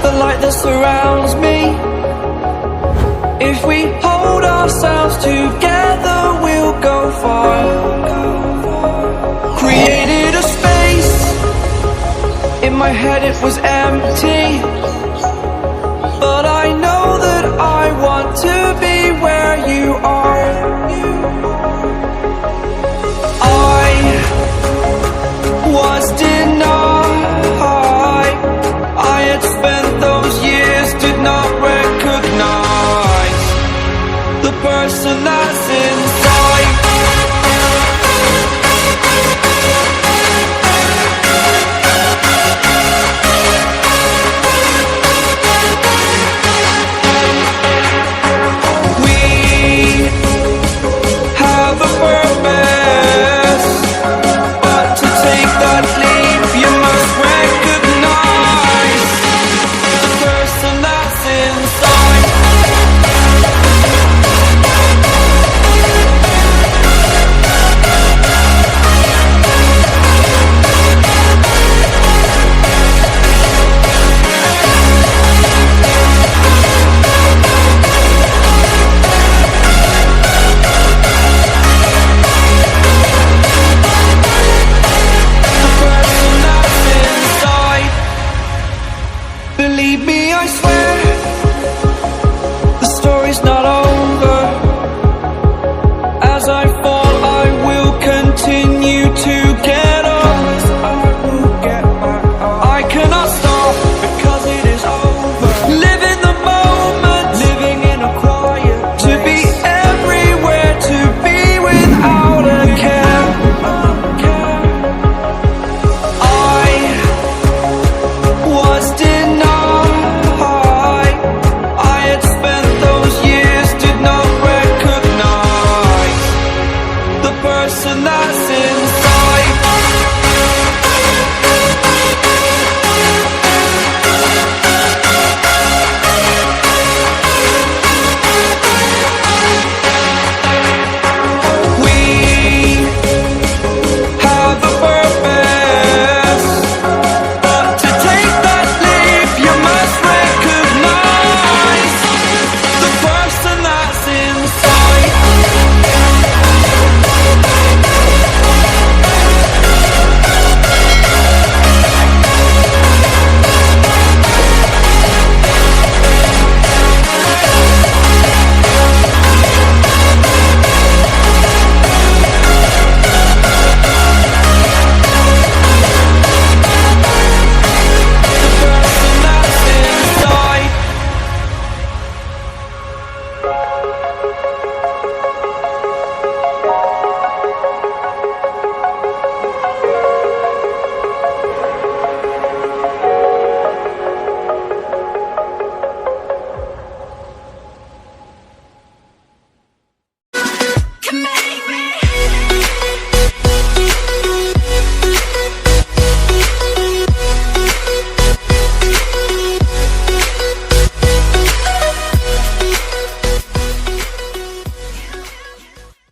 the light that surrounds me. If we hold ourselves together, we'll go far. Created a space, in my head it was empty, but I know that I want to be where you are. I was denied. I had spent those years, did not recognize the person that's inside. We have a purpose, but to take that leap, you must recognize the person that's inside. The person that's inside. Believe me, I swear